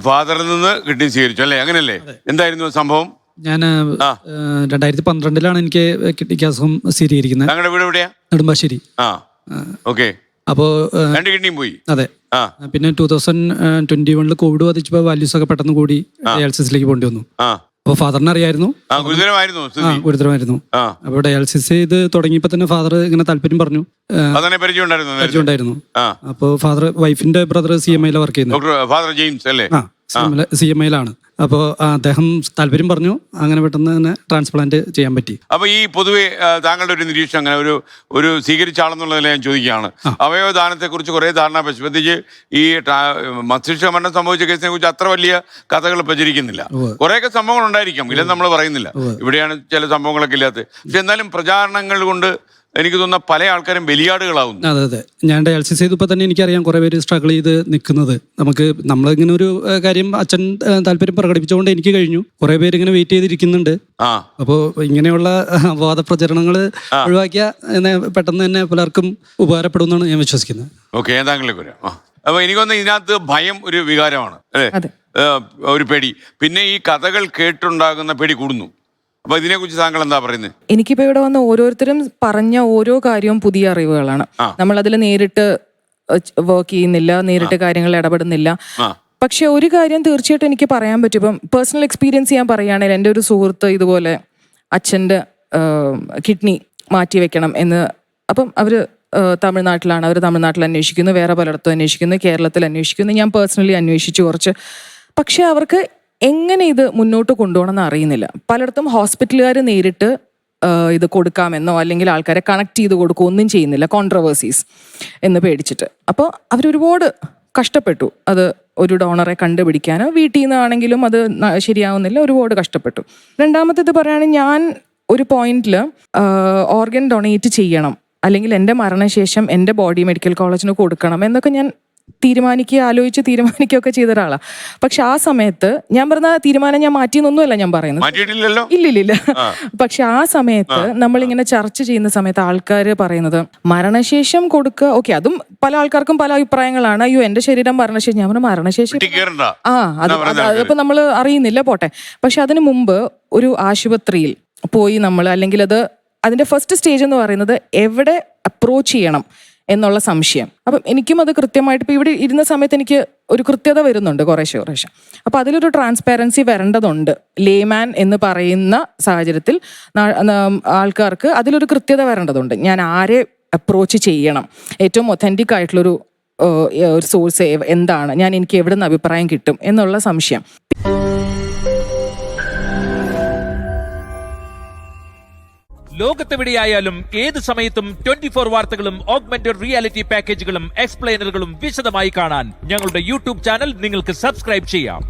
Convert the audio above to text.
ഫാദറിൽ നിന്ന് കിഡ്നി സ്വീകരിച്ചു അല്ലേ? അങ്ങനല്ലേ? എന്തായിരുന്നു സംഭവം? ഞാൻ 2012 എനിക്ക് കിഡ്നിക്ക് അസുഖം സ്ഥിരീകരിക്കുന്നത്. ഞങ്ങളുടെ വീട് എവിടെയാ? നെടുമ്പാശ്ശേരി. ഓക്കെ. അപ്പോ 2 കിഡ്നിയും പോയി. അതെ. പിന്നെ 2021 കോവിഡ് ബാധിച്ചപ്പോൾ വാല്യൂസ് ഒക്കെ പെട്ടെന്ന് കൂടി ഡയാലിസിസിലേക്ക് പോകേണ്ടി വന്നു. അപ്പോൾ ഫാദറിനെ അറിയായിരുന്നു. ഗുരുതരമായിരുന്നു. അപ്പോൾ ഡയാലിസിസ് ചെയ്ത് തുടങ്ങിയപ്പോൾ തന്നെ ഫാദർ ഇങ്ങനെ താല്പര്യം പറഞ്ഞു. പരിചയമുണ്ടായിരുന്നു. അപ്പോൾ ഫാദർ വൈഫിന്റെ ബ്രദർ CMI വർക്ക് ചെയ്യുന്നു. ഫാദർ ജെയിംസ് അല്ലേ? CMI അപ്പോൾ അദ്ദേഹം താല്പര്യം പറഞ്ഞു. അങ്ങനെ പെട്ടെന്ന് തന്നെ ട്രാൻസ്പ്ലാന്റ് ചെയ്യാൻ പറ്റി. അപ്പൊ ഈ പൊതുവെ താങ്കളുടെ ഒരു നിരീക്ഷണം അങ്ങനെ ഒരു സ്വീകരിച്ച ആളെന്നുള്ളതിൽ ഞാൻ ചോദിക്കുകയാണ്. അവയവദാനത്തെ കുറിച്ച് കുറെ ധാരണ, പ്രത്യേകിച്ച് ഈ മസ്തിഷ്ക മരണം സംഭവിച്ച കേസിനെ കുറിച്ച് അത്ര വലിയ കഥകൾ പ്രചരിക്കുന്നില്ല. കുറെയൊക്കെ സംഭവങ്ങൾ ഉണ്ടായിരിക്കാം, ഇല്ലെന്ന് നമ്മൾ പറയുന്നില്ല. ഇവിടെയാണ് ചില സംഭവങ്ങളൊക്കെ ഇല്ലാത്തത്. പക്ഷെ എന്നാലും പ്രചാരണങ്ങൾ കൊണ്ട് എനിക്ക് തോന്നുന്ന പല ആൾക്കാരും ബലിയാടുകളാവുന്നു. അതെ. ഞാൻ ഡയാലിസിസ് ചെയ്തപ്പോൾ തന്നെ എനിക്കറിയാം കുറെ പേര് സ്ട്രഗിൾ ചെയ്ത് നിൽക്കുന്നത്. നമ്മളിങ്ങനെ ഒരു കാര്യം അച്ഛൻ താല്പര്യം പ്രകടിപ്പിച്ചുകൊണ്ട് എനിക്ക് കഴിഞ്ഞു. കുറെ പേര് ഇങ്ങനെ വെയിറ്റ് ചെയ്തിരിക്കുന്നുണ്ട്. അപ്പോൾ ഇങ്ങനെയുള്ള വാദപ്രചരണങ്ങൾ ഒഴിവാക്കിയ പെട്ടെന്ന് തന്നെ പലർക്കും ഉപകാരപ്പെടുമെന്നാണ് ഞാൻ വിശ്വസിക്കുന്നത്. ഓക്കെ, താങ്കളിലേക്ക് വരാം. അപ്പൊ എനിക്കൊന്ന് ഇതിനകത്ത് ഭയം ഒരു വികാരമാണ് അല്ലേ? ഒരു പേടി. പിന്നെ ഈ കഥകൾ കേട്ടുണ്ടാകുന്ന പേടി കൂടുന്നു. അപ്പൊ ഇതിനെക്കുറിച്ച് താങ്കൾ എന്താ പറയുന്നത്? എനിക്കിപ്പോ ഇവിടെ വന്ന് ഓരോരുത്തരും പറഞ്ഞ ഓരോ കാര്യവും പുതിയ അറിവുകളാണ്. നമ്മൾ അതിൽ നേരിട്ട് വർക്ക് ചെയ്യുന്നില്ല, നേരിട്ട് കാര്യങ്ങളിൽ ഇടപെടുന്നില്ല. പക്ഷെ ഒരു കാര്യം തീർച്ചയായിട്ടും എനിക്ക് പറയാൻ പറ്റും. ഇപ്പം പേഴ്സണൽ എക്സ്പീരിയൻസ് ഞാൻ പറയുകയാണെങ്കിൽ, എൻ്റെ ഒരു സുഹൃത്ത് ഇതുപോലെ അച്ഛൻ്റെ കിഡ്നി മാറ്റി വെക്കണം എന്ന്, അപ്പം അവര് തമിഴ്നാട്ടിലാണ്. അവർ തമിഴ്നാട്ടിൽ അന്വേഷിക്കുന്നു, വേറെ പലയിടത്തും അന്വേഷിക്കുന്നു, കേരളത്തിൽ അന്വേഷിക്കുന്നു. ഞാൻ പേഴ്സണലി അന്വേഷിച്ചു കുറച്ച്. പക്ഷെ അവർക്ക് എങ്ങനെ ഇത് മുന്നോട്ട് കൊണ്ടുപോകണമെന്ന് അറിയുന്നില്ല. പലയിടത്തും ഹോസ്പിറ്റലുകാർ നേരിട്ട് ഇത് കൊടുക്കാമെന്നോ അല്ലെങ്കിൽ ആൾക്കാരെ കണക്ട് ചെയ്ത് കൊടുക്കുകയോ ഒന്നും ചെയ്യുന്നില്ല, കോൺട്രവേഴ്സീസ് എന്ന് പേടിച്ചിട്ട്. അപ്പോൾ അവരൊരുപാട് കഷ്ടപ്പെട്ടു അത് ഒരു ഡോണറെ കണ്ടുപിടിക്കാൻ. വീട്ടിൽ നിന്നാണെങ്കിലും അത് ശരിയാവുന്നില്ല, ഒരുപാട് കഷ്ടപ്പെട്ടു. രണ്ടാമത്തേത് പറയുകയാണെങ്കിൽ, ഞാൻ ഒരു പോയിന്റിൽ ഓർഗൻ ഡൊണേറ്റ് ചെയ്യണം അല്ലെങ്കിൽ എൻ്റെ മരണശേഷം എൻ്റെ ബോഡി മെഡിക്കൽ കോളേജിന് കൊടുക്കണം എന്നൊക്കെ ഞാൻ ആലോചിച്ച് തീരുമാനിക്കുകയൊക്കെ ചെയ്ത ഒരാളാണ്. പക്ഷെ ആ സമയത്ത് ഞാൻ പറഞ്ഞ തീരുമാനം ഞാൻ മാറ്റിയെന്നൊന്നുമല്ല ഞാൻ പറയുന്നത്. ഇല്ലില്ല. പക്ഷെ ആ സമയത്ത് നമ്മളിങ്ങനെ ചർച്ച ചെയ്യുന്ന സമയത്ത് ആൾക്കാർ പറയുന്നത് മരണശേഷം കൊടുക്കുക. ഓക്കെ, അതും പല ആൾക്കാർക്കും പല അഭിപ്രായങ്ങളാണ്. അയ്യോ എന്റെ ശരീരം മരണശേഷം, ഞാൻ പറഞ്ഞ മരണശേഷം അതിപ്പോ നമ്മൾ അറിയുന്നില്ല, പോട്ടെ. പക്ഷെ അതിനു മുമ്പ് ഒരു ആശുപത്രിയിൽ പോയി നമ്മൾ, അല്ലെങ്കിൽ അതിന്റെ ഫസ്റ്റ് സ്റ്റേജ് എന്ന് പറയുന്നത് എവിടെ അപ്രോച്ച് ചെയ്യണം എന്നുള്ള സംശയം. അപ്പം എനിക്കും അത് കൃത്യമായിട്ട് ഇപ്പം ഇവിടെ ഇരുന്ന സമയത്ത് എനിക്ക് ഒരു കൃത്യത വരുന്നുണ്ട് കുറേശ്ശെ. അപ്പം അതിലൊരു ട്രാൻസ്പാരൻസി വരേണ്ടതുണ്ട്. ലേമാൻ എന്ന് പറയുന്ന സാഹചര്യത്തിൽ ആൾക്കാർക്ക് അതിലൊരു കൃത്യത വരേണ്ടതുണ്ട്. ഞാൻ ആരെ അപ്രോച്ച് ചെയ്യണം, ഏറ്റവും ഒത്തൻറ്റിക് ആയിട്ടുള്ളൊരു സോഴ്സ് എന്താണ്, എനിക്ക് എവിടെ നിന്ന് അഭിപ്രായം കിട്ടും എന്നുള്ള സംശയം. ലോകത്തെവിടെയായാലും ഏത് സമയത്തും 24 വാർത്തകളും ഓഗ്മെന്റഡ് റിയാലിറ്റി പാക്കേജുകളും എക്സ്പ്ലെയിനറുകളും വിശദമായി കാണാൻ ഞങ്ങളുടെ YouTube ചാനൽ നിങ്ങൾക്ക് സബ്സ്ക്രൈബ് ചെയ്യാം.